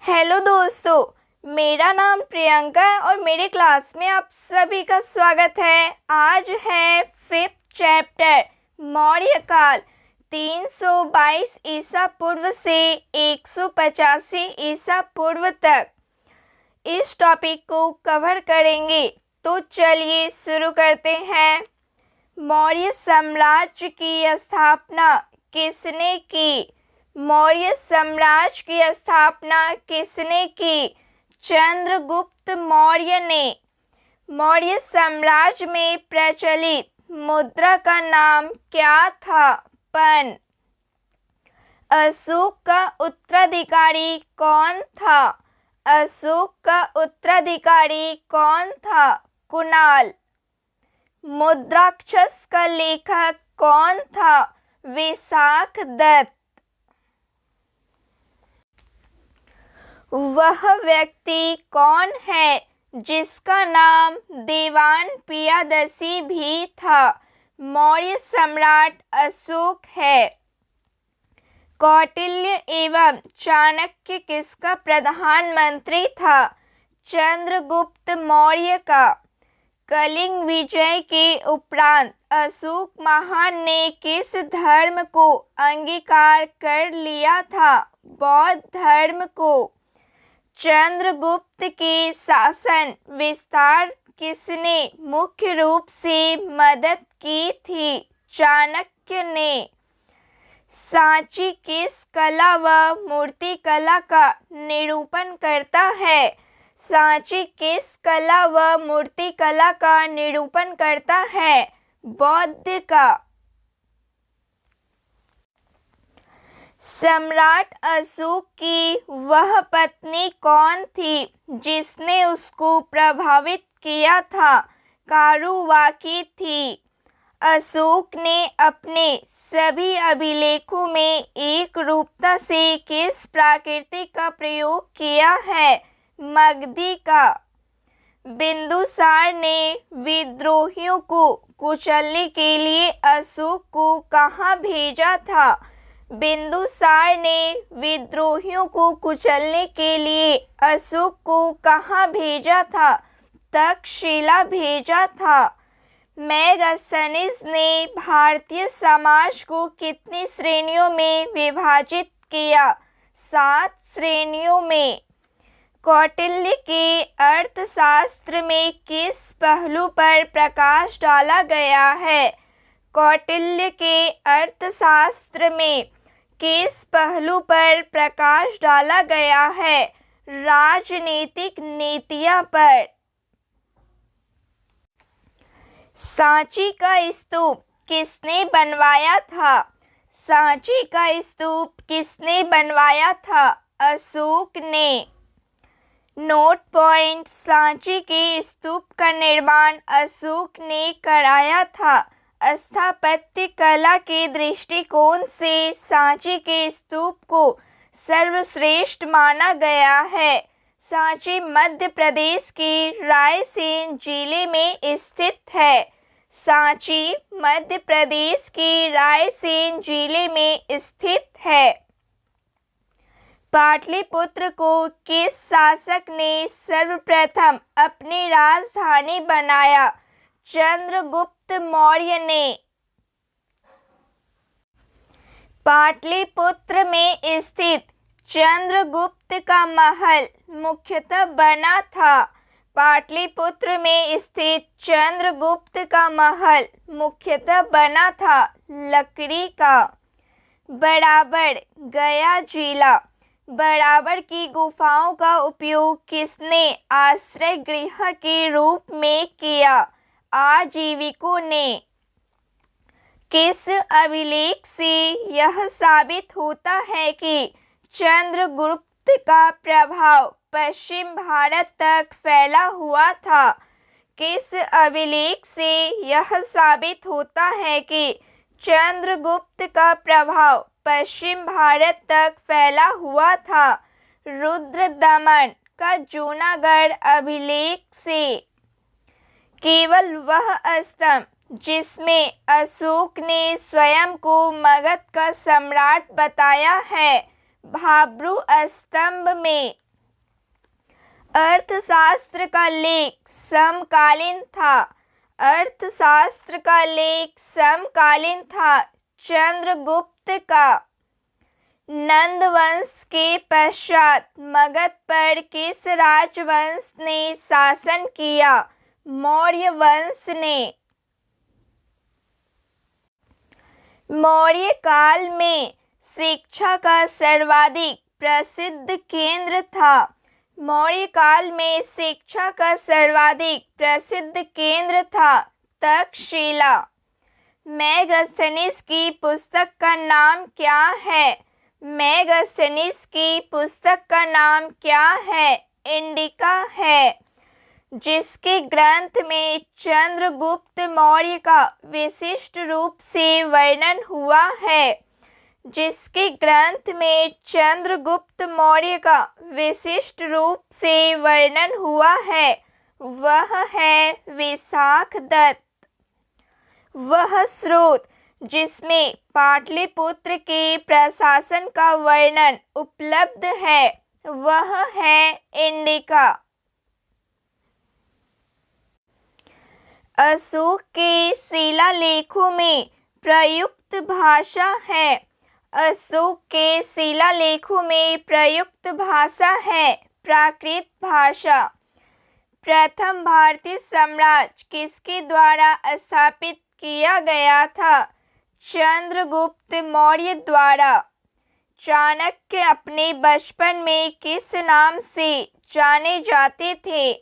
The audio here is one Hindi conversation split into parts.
हेलो दोस्तों, मेरा नाम प्रियंका है और मेरे क्लास में आप सभी का स्वागत है। आज है 5th चैप्टर मौर्य काल 322 ईसा पूर्व से 185 ईसा पूर्व तक इस टॉपिक को कवर करेंगे। तो चलिए शुरू करते हैं। मौर्य साम्राज्य की स्थापना किसने की? मौर्य साम्राज्य की स्थापना किसने की? चंद्रगुप्त मौर्य ने। मौर्य साम्राज्य में प्रचलित मुद्रा का नाम क्या था? पन। अशोक का उत्तराधिकारी कौन था? अशोक का उत्तराधिकारी कौन था? कुणाल। मुद्राक्षस का लेखक कौन था? विशाखदत्त। वह व्यक्ति कौन है जिसका नाम देवान पियादसी भी था? मौर्य सम्राट अशोक है। कौटिल्य एवं चाणक्य किसका प्रधानमंत्री था? चंद्रगुप्त मौर्य का। कलिंग विजय के उपरांत अशोक महान ने किस धर्म को अंगीकार कर लिया था? बौद्ध धर्म को। चंद्रगुप्त के शासन विस्तार किसने मुख्य रूप से मदद की थी? चाणक्य ने। सांची किस कला व मूर्तिकला का निरूपण करता है? सांची किस कला व मूर्तिकला का निरूपण करता है? बौद्ध का। सम्राट अशोक की वह पत्नी कौन थी जिसने उसको प्रभावित किया था? कारुवाकी थी। अशोक ने अपने सभी अभिलेखों में एक रूपता से किस प्राकृति का प्रयोग किया है? मगधी का। बिंदुसार ने विद्रोहियों को कुचलने के लिए अशोक को कहाँ भेजा था? बिंदुसार ने विद्रोहियों को कुचलने के लिए अशोक को कहाँ भेजा था? तक्षशिला भेजा था। मेगास्थनीज ने भारतीय समाज को कितनी श्रेणियों में विभाजित किया? 7 श्रेणियों में। कौटिल्य के अर्थशास्त्र में किस पहलू पर प्रकाश डाला गया है? कौटिल्य के अर्थशास्त्र में किस पहलू पर प्रकाश डाला गया है? राजनीतिक नीतियां पर। सांची का स्तूप किसने बनवाया था? सांची का स्तूप किसने बनवाया था? अशोक ने। Note point. सांची के स्तूप का निर्माण अशोक ने कराया था। स्थापत्य कला के दृष्टिकोण से सांची के स्तूप को सर्वश्रेष्ठ माना गया है। सांची मध्य प्रदेश के रायसेन जिले में स्थित है। सांची मध्य प्रदेश के रायसेन जिले में स्थित है। पाटलिपुत्र को किस शासक ने सर्वप्रथम अपनी राजधानी बनाया? चंद्रगुप्त मौर्य ने। पाटलिपुत्र में स्थित चंद्रगुप्त का महल मुख्यतः बना था। पाटलिपुत्र में स्थित चंद्रगुप्त का महल मुख्यतः बना था लकड़ी का। बराबर गया जिला। बराबर की गुफाओं का उपयोग किसने आश्रय गृह के रूप में किया? आजीविकों ने। किस अभिलेख से यह साबित होता है कि चंद्रगुप्त का प्रभाव पश्चिम भारत तक फैला हुआ था? किस अभिलेख से यह साबित होता है कि चंद्रगुप्त का प्रभाव पश्चिम भारत तक फैला हुआ था? रुद्रदमन का जूनागढ़ अभिलेख से। केवल वह स्तंभ जिसमें अशोक ने स्वयं को मगध का सम्राट बताया है, भाब्रू स्तंभ में अर्थशास्त्र का लेख समकालीन था। अर्थशास्त्र का लेख समकालीन था चंद्रगुप्त का। नंद वंश के पश्चात मगध पर किस राजवंश ने शासन किया? मौर्य वंश ने। मौर्य काल में शिक्षा का सर्वाधिक प्रसिद्ध केंद्र था। मौर्य काल में शिक्षा का सर्वाधिक प्रसिद्ध केंद्र था तक्षशिला। मेगास्थनीज की पुस्तक का नाम क्या है? मेगास्थनीज की पुस्तक का नाम क्या है? इंडिका है। जिसके ग्रंथ में चंद्रगुप्त मौर्य का विशिष्ट रूप से वर्णन हुआ है। जिसके ग्रंथ में चंद्रगुप्त मौर्य का विशिष्ट रूप से वर्णन हुआ है वह है विशाखदत्त। वह स्रोत जिसमें पाटलिपुत्र के प्रशासन का वर्णन उपलब्ध है वह है इंडिका। अशोक के शिलालेखों में प्रयुक्त भाषा है। अशोक के शिलालेखों में प्रयुक्त भाषा है प्राकृत भाषा। प्रथम भारतीय साम्राज्य किसके द्वारा स्थापित किया गया था? चंद्रगुप्त मौर्य द्वारा। चाणक्य अपने बचपन में किस नाम से जाने जाते थे?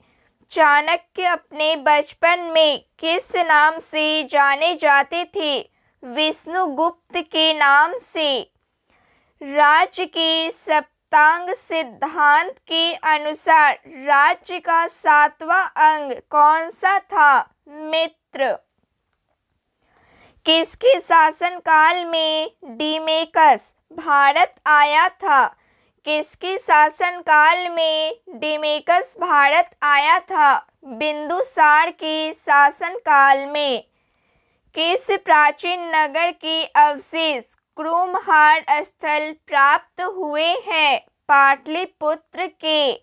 चाणक्य अपने बचपन में किस नाम से जाने जाते थे? विष्णुगुप्त के नाम से। राज्य के सप्तांग सिद्धांत के अनुसार राज्य का 7वां अंग कौन सा था? मित्र। किसके शासनकाल में डिमेकस भारत आया था? किसके शासनकाल में डिमेकस भारत आया था? बिंदुसार के शासनकाल में। किस प्राचीन नगर के अवशेष कुम्हार स्थल प्राप्त हुए हैं? पाटलिपुत्र के।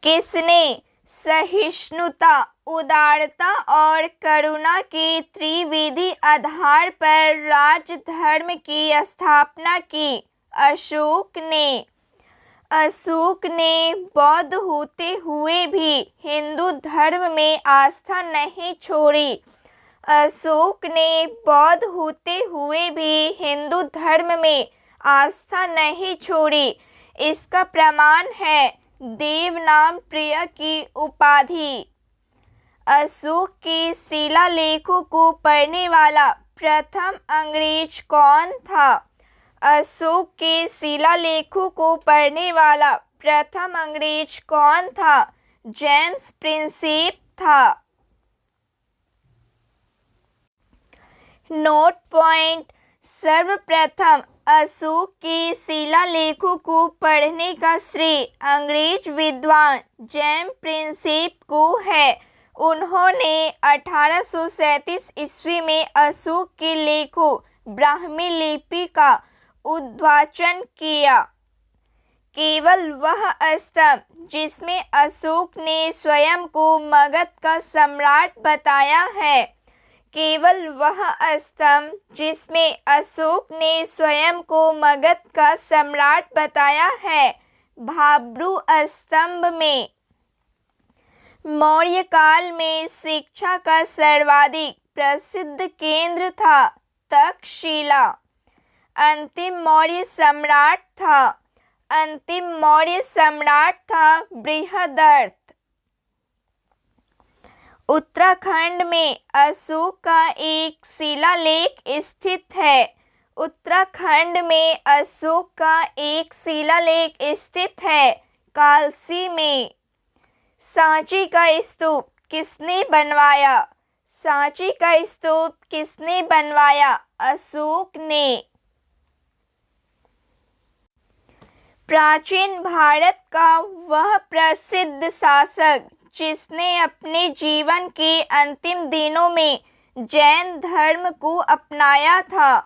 किसने सहिष्णुता, उदारता और करुणा के त्रिविधि आधार पर राजधर्म की स्थापना की? अशोक ने। अशोक ने बौद्ध होते हुए भी हिंदू धर्म में आस्था नहीं छोड़ी। अशोक ने बौद्ध होते हुए भी हिंदू धर्म में आस्था नहीं छोड़ी। इसका प्रमाण है देवनाम प्रिय की उपाधि। अशोक के शिलालेखों को पढ़ने वाला प्रथम अंग्रेज कौन था? अशोक के शिलालेखों को पढ़ने वाला प्रथम अंग्रेज कौन था? जेम्स प्रिंसेप था। Note point. सर्वप्रथम अशोक के शिलालेखों को पढ़ने का श्रेय अंग्रेज विद्वान जेम्स प्रिंसेप को है। उन्होंने 1837 ईस्वी में अशोक के लेखों ब्राह्मी लिपि का उद्वाचन किया। केवल वह स्तंभ जिसमें अशोक ने स्वयं को मगध का सम्राट बताया है, केवल वह स्तंभ जिसमें अशोक ने स्वयं को मगध का सम्राट बताया है, भाब्रू स्तंभ में। मौर्य काल में शिक्षा का सर्वाधिक प्रसिद्ध केंद्र था तक्षशिला। अंतिम मौर्य सम्राट था। अंतिम मौर्य सम्राट था बृहदर्थ। उत्तराखंड में अशोक का एक शिलालेख स्थित है। उत्तराखंड में अशोक का एक शिलालेख स्थित है कालसी में। सांची का स्तूप किसने बनवाया? सांची का स्तूप किसने बनवाया? अशोक ने। प्राचीन भारत का वह प्रसिद्ध शासक जिसने अपने जीवन के अंतिम दिनों में जैन धर्म को अपनाया था,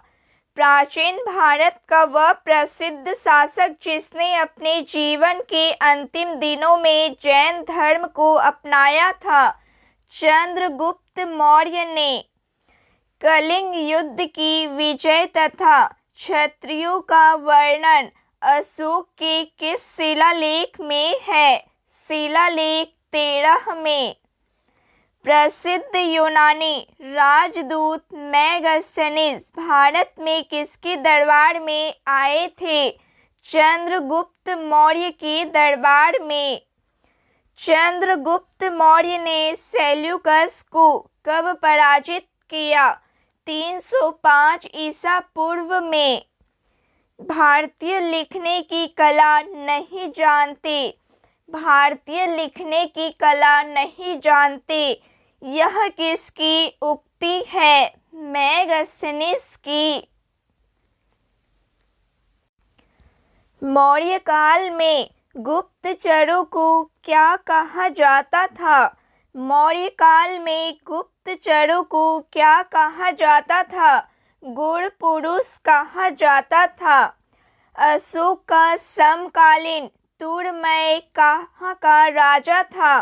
प्राचीन भारत का वह प्रसिद्ध शासक जिसने अपने जीवन के अंतिम दिनों में जैन धर्म को अपनाया था। चंद्रगुप्त मौर्य ने कलिंग युद्ध की विजय तथा क्षत्रियों का वर्णन अशोक के किस शिलालेख में है? शिलालेख 13 में। प्रसिद्ध यूनानी राजदूत मेगास्थनीज भारत में किसके दरबार में आए थे? चंद्रगुप्त मौर्य के दरबार में। चंद्रगुप्त मौर्य ने सेल्यूकस को कब पराजित किया? 305 ईसा पूर्व में। भारतीय लिखने की कला नहीं जानते। भारतीय लिखने की कला नहीं जानते, यह किसकी उक्ति है? मेगास्थनीज की। मौर्य काल में गुप्तचरों को क्या कहा जाता था? मौर्य काल में गुप्तचरों को क्या कहा जाता था? गुण पुरुष कहा जाता था। अशोक का समकालीन तुरमय कहाँ का राजा था?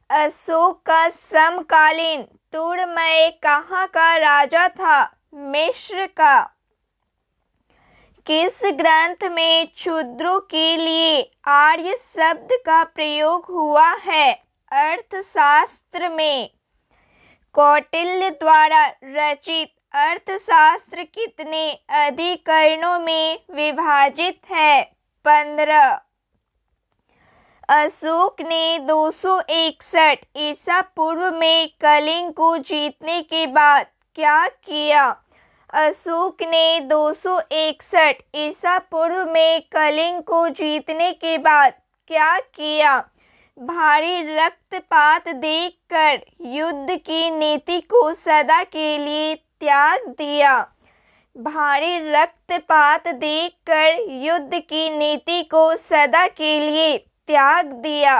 अशोक का समकालीन तुरमय कहाँ का राजा था? मिस्र का। किस ग्रंथ में क्षुद्रों के लिए आर्य शब्द का प्रयोग हुआ है? अर्थशास्त्र में। कौटिल्य द्वारा रचित अर्थशास्त्र कितने अधिकरणों में विभाजित है? 15। अशोक ने 261 ईसा पूर्व में कलिंग को जीतने के बाद क्या किया? अशोक ने 261 ईसा पूर्व में कलिंग को जीतने के बाद क्या किया? भारी रक्तपात देखकर युद्ध की नीति को सदा के लिए त्याग दिया। भारी रक्तपात देखकर युद्ध की नीति को सदा के लिए त्याग दिया।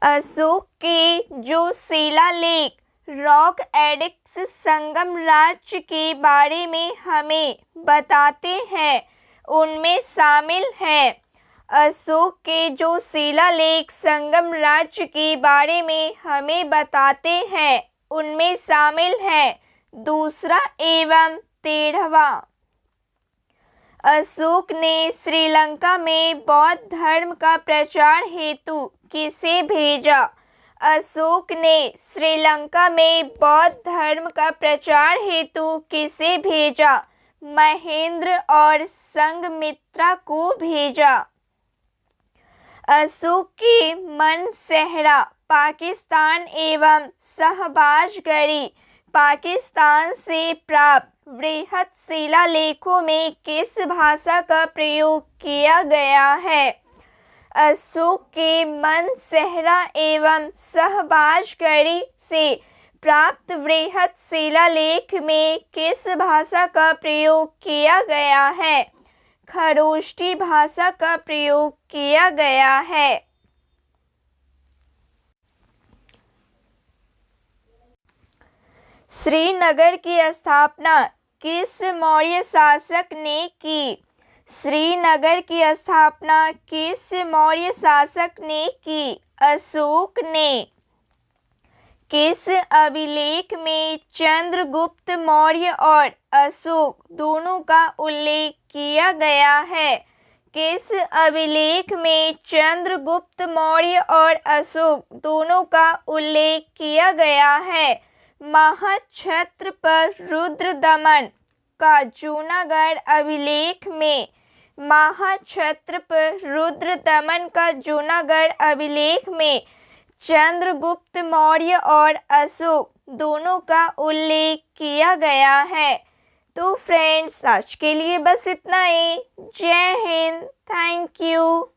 अशोक के जो शिलालेख रॉक एडिक्स संगम राज्य के बारे में हमें बताते हैं, उनमें शामिल हैं। अशोक के जो शिलालेख संगम राज्य के बारे में हमें बताते हैं, उनमें शामिल है 2 एवं 13वां। अशोक ने श्रीलंका में बौद्ध धर्म का प्रचार हेतु किसे भेजा? अशोक ने श्रीलंका में बौद्ध धर्म का प्रचार हेतु किसे भेजा? महेंद्र और संघमित्रा को भेजा। अशोक के मनसेहरा पाकिस्तान एवं शहबाजगढ़ी पाकिस्तान से प्राप्त वृहत शिलालेखों में किस भाषा का प्रयोग किया गया है? अशोक के मनसेहरा एवं शहबाजगढ़ी से प्राप्त वृहत शिलालेख में किस भाषा का प्रयोग किया गया है? खरोष्ठी भाषा का प्रयोग किया गया है। श्रीनगर की स्थापना किस मौर्य शासक ने की? श्रीनगर की स्थापना किस मौर्य शासक ने की? अशोक ने। किस अभिलेख में चंद्रगुप्त मौर्य और अशोक दोनों का उल्लेख किया गया है? किस अभिलेख में चंद्रगुप्त मौर्य और अशोक दोनों का उल्लेख किया गया है? महाक्षत्रप रुद्रदमन का जूनागढ़ अभिलेख में। महाक्षत्रप रुद्रदमन का जूनागढ़ अभिलेख में चंद्रगुप्त मौर्य और अशोक दोनों का उल्लेख किया गया है। तो फ्रेंड्स, आज के लिए बस इतना ही। जय हिंद। Thank you.